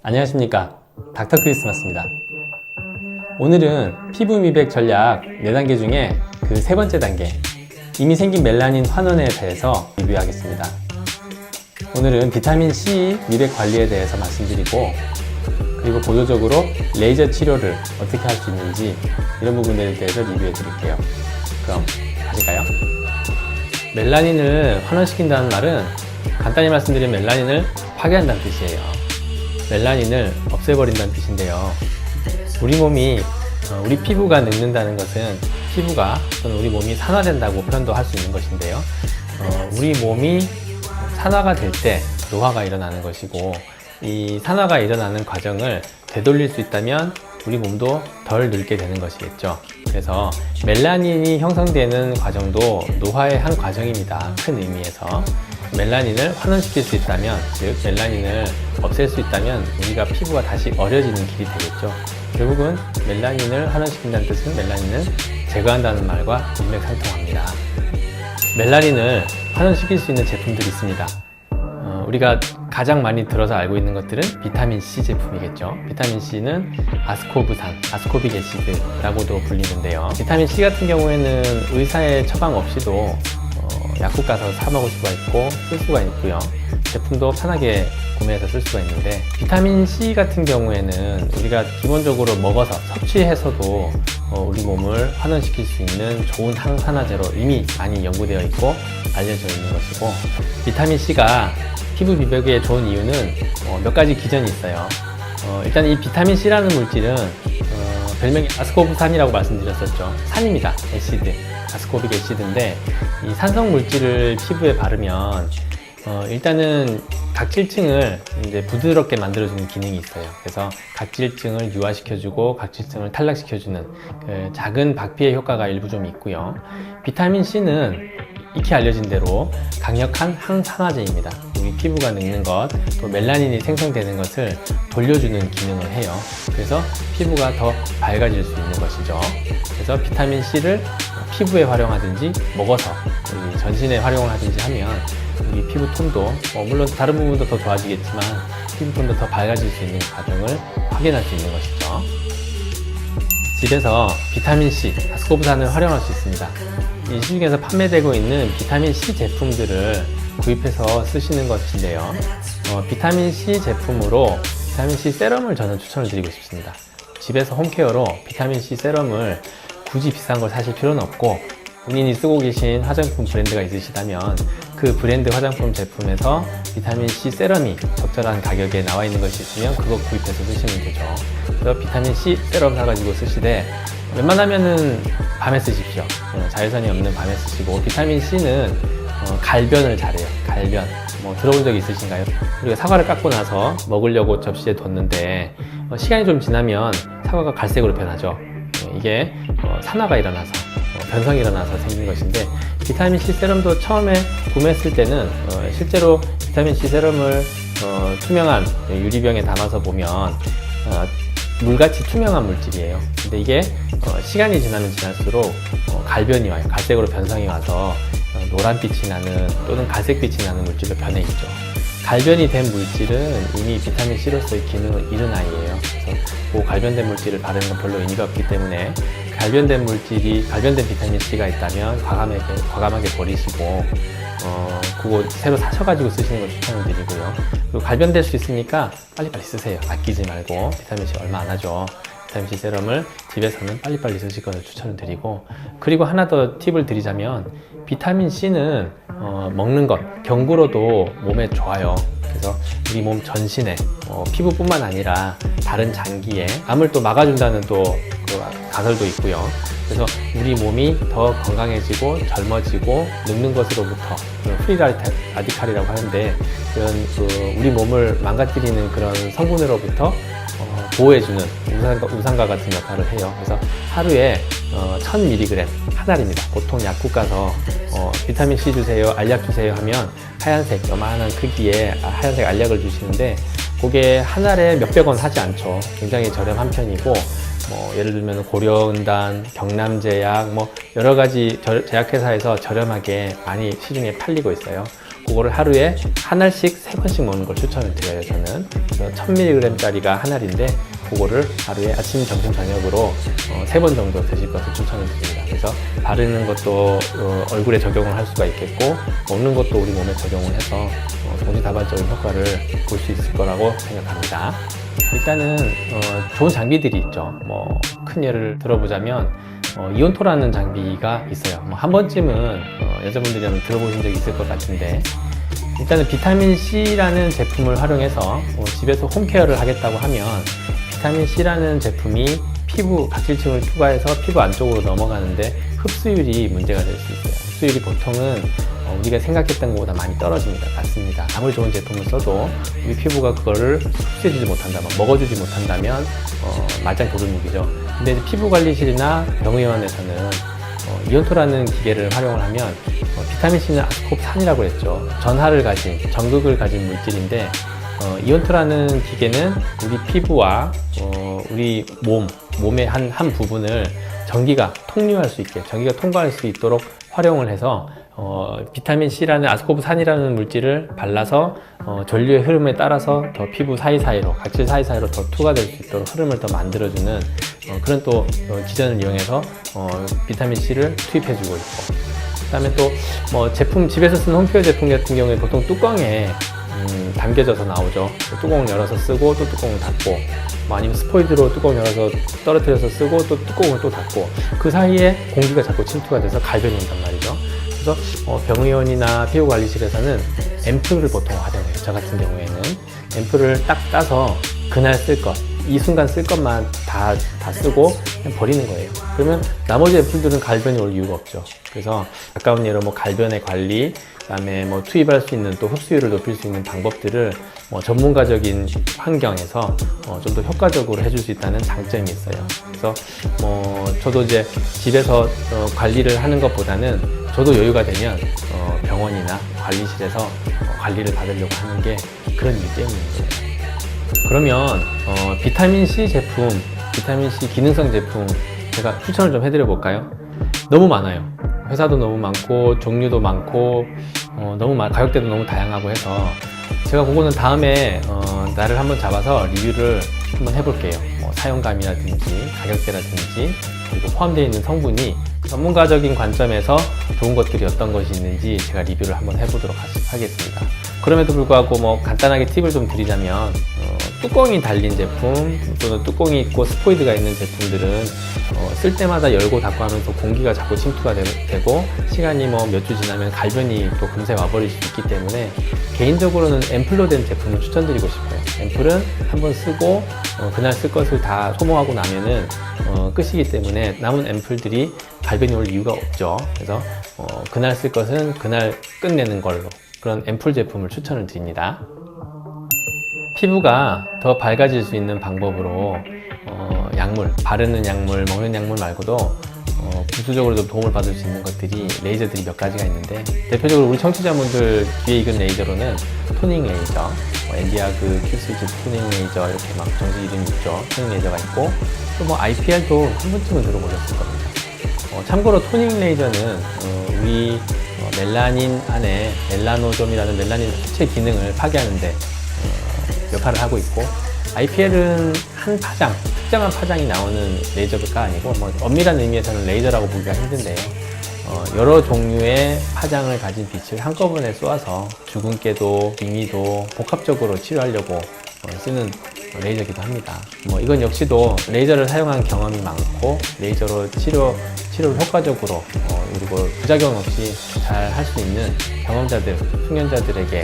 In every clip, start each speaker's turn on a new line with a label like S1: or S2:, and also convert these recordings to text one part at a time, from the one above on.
S1: 안녕하십니까, 닥터 크리스마스입니다. 오늘은 피부 미백 전략 4단계 중에 그 세 번째 단계, 이미 생긴 멜라닌 환원에 대해서 리뷰하겠습니다. 오늘은 비타민C 미백 관리에 대해서 말씀드리고, 그리고 보조적으로 레이저 치료를 어떻게 할 수 있는지 이런 부분에 대해서 리뷰해 드릴게요. 그럼 가실까요? 멜라닌을 환원시킨다는 말은 간단히 말씀드리면 멜라닌을 파괴한다는 뜻이에요. 멜라닌을 없애버린다는 뜻인데요. 우리 피부가 늙는다는 것은 피부가 또는 우리 몸이 산화된다고 표현도 할 수 있는 것인데요. 우리 몸이 산화가 될 때 노화가 일어나는 것이고, 이 산화가 일어나는 과정을 되돌릴 수 있다면 우리 몸도 덜 늙게 되는 것이겠죠. 그래서 멜라닌이 형성되는 과정도 노화의 한 과정입니다. 큰 의미에서 멜라닌을 환원시킬 수 있다면, 즉 멜라닌을 없앨 수 있다면 우리가 피부가 다시 어려지는 길이 되겠죠. 결국은 멜라닌을 환원시킨다는 뜻은 멜라닌을 제거한다는 말과 일맥상통합니다. 멜라닌을 환원시킬 수 있는 제품들이 있습니다. 우리가 가장 많이 들어서 알고 있는 것들은 비타민C 제품이겠죠. 비타민C는 아스코브산, 아스코빅 애시드라고도 불리는데요. 비타민C 같은 경우에는 의사의 처방 없이도 약국 가서 사 먹을 수가 있고 쓸 수가 있고요. 제품도 편하게 구매해서 쓸 수가 있는데, 비타민C 같은 경우에는 우리가 기본적으로 먹어서 섭취해서도 우리 몸을 환원시킬 수 있는 좋은 항산화제로 이미 많이 연구되어 있고 알려져 있는 것이고, 비타민C가 피부 미백에 좋은 이유는 몇 가지 기전이 있어요. 일단 이 비타민C라는 물질은 별명이 아스코브산이라고 말씀드렸었죠. 산입니다. 애시드, 아스코빅 애시드인데, 이 산성 물질을 피부에 바르면 일단은 각질층을 이제 부드럽게 만들어주는 기능이 있어요. 그래서 각질층을 유화시켜주고 각질층을 탈락시켜주는 그 작은 박피의 효과가 일부 좀 있고요. 비타민C는 익히 알려진 대로 강력한 항산화제입니다. 우리 피부가 늙는 것, 또 멜라닌이 생성되는 것을 돌려주는 기능을 해요. 그래서 피부가 더 밝아질 수 있는 것이죠. 그래서 비타민C를 피부에 활용하든지 먹어서 우리 전신에 활용을 하든지 하면 우리 피부 톤도 물론 다른 부분도 더 좋아지겠지만 피부 톤도 더 밝아질 수 있는 과정을 확인할 수 있는 것이죠. 집에서 비타민C, 아스코브산을 활용할 수 있습니다. 이 시중에서 판매되고 있는 비타민C 제품들을 구입해서 쓰시는 것인데요. 비타민C 제품으로 비타민C 세럼을 저는 추천을 드리고 싶습니다. 집에서 홈케어로 비타민C 세럼을 굳이 비싼 걸 사실 필요는 없고, 본인이 쓰고 계신 화장품 브랜드가 있으시다면 그 브랜드 화장품 제품에서 비타민C 세럼이 적절한 가격에 나와 있는 것이 있으면 그거 구입해서 쓰시면 되죠. 그래서 비타민C 세럼 사가지고 쓰시되, 웬만하면은 밤에 쓰십시오. 자외선이 없는 밤에 쓰시고, 비타민C는 갈변을 잘해요. 갈변. 들어본 적 있으신가요? 우리가 사과를 깎고 나서 먹으려고 접시에 뒀는데 시간이 좀 지나면 사과가 갈색으로 변하죠. 이게 산화가 일어나서 변성이 일어나서 생긴 것인데, 비타민C 세럼도 처음에 구매했을 때는 실제로 비타민C 세럼을 투명한 유리병에 담아서 보면 물같이 투명한 물질이에요. 근데 이게 시간이 지나면 지날수록 갈변이 와요. 갈색으로 변성이 와서 노란빛이 나는 또는 갈색빛이 나는 물질로 변해 있죠. 갈변이 된 물질은 이미 비타민C로서의 기능을 잃은 아이예요. 그래서 그 갈변된 물질을 바르는 건 별로 의미가 없기 때문에 갈변된 비타민C가 있다면 과감하게 버리시고 그거 새로 사셔가지고 쓰시는 걸 추천을 드리고요. 그리고 갈변될 수 있으니까 빨리빨리 쓰세요. 아끼지 말고. 비타민C 얼마 안 하죠. 비타민C 세럼을 집에서는 빨리빨리 쓰실 것을 추천을 드리고, 그리고 하나 더 팁을 드리자면, 비타민C는 먹는 것, 경구로도 몸에 좋아요. 그래서 우리 몸 전신에 피부뿐만 아니라 다른 장기에 암을 또 막아준다는 또 그 가설도 있고요. 그래서 우리 몸이 더 건강해지고 젊어지고 늙는 것으로부터, 프리 라디칼이라고 하는데, 그런 우리 몸을 망가뜨리는 그런 성분으로부터 보호해주는 우산과 같은 역할을 해요. 그래서 하루에 1000mg 한 알입니다. 보통 약국 가서 비타민C 주세요, 알약 주세요 하면 하얀색 요만한 크기의 하얀색 알약을 주시는데, 그 그게 한 알에 몇백 원 하지 않죠. 굉장히 저렴한 편이고, 예를 들면 고려은단, 경남제약, 여러 가지 제약회사에서 저렴하게 많이 시중에 팔리고 있어요. 그거를 하루에 한 알씩 3번씩 먹는 걸 추천을 드려요, 저는. 그래서 1000mg짜리가 한 알인데, 그거를 하루에 아침, 점심, 저녁으로 3번 정도 드실 것을 추천을 드립니다. 그래서 바르는 것도 얼굴에 적용을 할 수가 있겠고, 먹는 것도 우리 몸에 적용을 해서 동시다발적인 효과를 볼 수 있을 거라고 생각합니다. 일단은 좋은 장비들이 있죠. 큰 예를 들어보자면 이온토라는 장비가 있어요. 한 번쯤은 여자분들이라면 들어보신 적이 있을 것 같은데, 일단은 비타민 C라는 제품을 활용해서 집에서 홈케어를 하겠다고 하면 비타민 C라는 제품이 피부 각질층을 투과해서 피부 안쪽으로 넘어가는데 흡수율이 문제가 될 수 있어요. 흡수율이 보통은 우리가 생각했던 것보다 많이 떨어집니다. 같습니다. 아무리 좋은 제품을 써도 우리 피부가 그거를 흡수해주지 못한다면, 먹어주지 못한다면 말짱도루묵이죠. 근데 이제 피부관리실이나 병의원에서는 이온토라는 기계를 활용을 하면 비타민C는 아스코프산이라고 했죠. 전하를 가진, 전극을 가진 물질인데 이온토라는 기계는 우리 피부와 우리 몸의 한 부분을 전기가 통유할 수 있게, 전기가 통과할 수 있도록 활용을 해서 비타민C라는 아스코프산이라는 물질을 발라서 전류의 흐름에 따라서 더 피부 사이사이로, 각질 사이사이로 더 투과될 수 있도록 흐름을 더 만들어주는 그런 또 기전을 이용해서 비타민C를 투입해주고 있고, 그 다음에 또 제품, 집에서 쓰는 홈케어 제품 같은 경우에 보통 뚜껑에 담겨져서 나오죠. 뚜껑을 열어서 쓰고 또 뚜껑을 닫고, 아니면 스포이드로 뚜껑을 열어서 떨어뜨려서 쓰고 또 뚜껑을 또 닫고, 그 사이에 공기가 자꾸 침투가 돼서 갈변이 온단 말이죠. 그래서 병의원이나 피부관리실에서는 앰플을 보통 활용해요. 저 같은 경우에는 앰플을 딱 따서 그날 쓸 것, 이 순간 쓸 것만 다 쓰고 그냥 버리는 거예요. 그러면 나머지 앰플들은 갈변이 올 이유가 없죠. 그래서 가까운 예로 갈변의 관리, 그다음에 투입할 수 있는 또 흡수율을 높일 수 있는 방법들을 전문가적인 환경에서 좀 더 효과적으로 해줄 수 있다는 장점이 있어요. 그래서 저도 이제 집에서 관리를 하는 것보다는 저도 여유가 되면 병원이나 관리실에서 관리를 받으려고 하는 게 그런 이유 때문인 거예요. 그러면 비타민C 제품, 비타민C 기능성 제품 제가 추천을 좀 해드려 볼까요? 너무 많아요. 회사도 너무 많고 종류도 많고 가격대도 너무 다양하고 해서 제가 그거는 다음에 날을 한번 잡아서 리뷰를 한번 해볼게요. 사용감이라든지 가격대라든지 그리고 포함되어 있는 성분이 전문가적인 관점에서 좋은 것들이 어떤 것이 있는지 제가 리뷰를 한번 해보도록 하겠습니다. 그럼에도 불구하고 간단하게 팁을 좀 드리자면 뚜껑이 달린 제품 또는 뚜껑이 있고 스포이드가 있는 제품들은 쓸 때마다 열고 닫고 하면서 공기가 자꾸 침투가 되고 시간이 몇 주 지나면 갈변이 또 금세 와버릴 수 있기 때문에 개인적으로는 앰플로 된 제품을 추천드리고 싶어요. 앰플은 한번 쓰고 그날 쓸 것을 다 소모하고 나면은 끝이기 때문에 남은 앰플들이 갈변이 올 이유가 없죠. 그래서 그날 쓸 것은 그날 끝내는 걸로 그런 앰플 제품을 추천을 드립니다. 피부가 더 밝아질 수 있는 방법으로 약물, 바르는 약물, 먹는 약물 말고도 부수적으로 좀 도움을 받을 수 있는 것들이 레이저들이 몇 가지가 있는데, 대표적으로 우리 청취자분들 귀에 익은 레이저로는 토닝 레이저, 엔디아그 큐스위치 토닝 레이저 이렇게 정식 이름이 있죠. 토닝 레이저가 있고 또 IPL도 한 번쯤은 들어보셨을 겁니다. 참고로 토닝 레이저는 우리 멜라닌 안에 멜라노좀이라는 멜라닌 수체 기능을 파괴하는데 역할을 하고 있고, IPL은 한 파장, 특정한 파장이 나오는 레이저가 아니고 엄밀한 의미에서는 레이저라고 보기가 힘든데요. 여러 종류의 파장을 가진 빛을 한꺼번에 쏘아서 주근깨도 미미도 복합적으로 치료하려고 쓰는 레이저이기도 합니다. 이건 역시도 레이저를 사용한 경험이 많고 레이저로 치료를 효과적으로 그리고 부작용 없이 잘 할 수 있는 경험자들, 숙련자들에게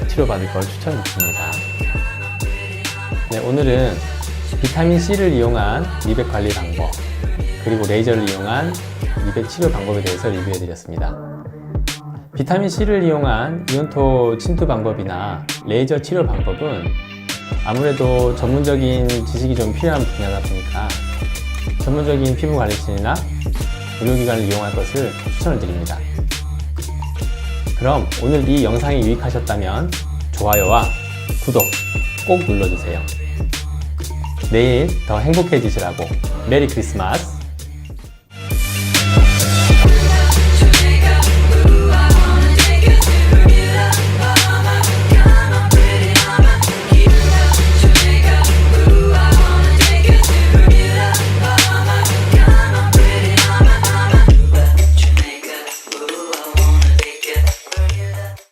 S1: 치료받을 걸 추천드립니다. 네, 오늘은 비타민C를 이용한 미백 관리 방법, 그리고 레이저를 이용한 미백 치료 방법에 대해서 리뷰해 드렸습니다. 비타민C를 이용한 이온토 침투 방법이나 레이저 치료 방법은 아무래도 전문적인 지식이 좀 필요한 분야다 보니까 전문적인 피부 관리실이나 의료기관을 이용할 것을 추천을 드립니다. 그럼 오늘 이 영상이 유익하셨다면 좋아요와 구독 꼭 눌러주세요. 내일 더 행복해지시라고. 메리 크리스마스!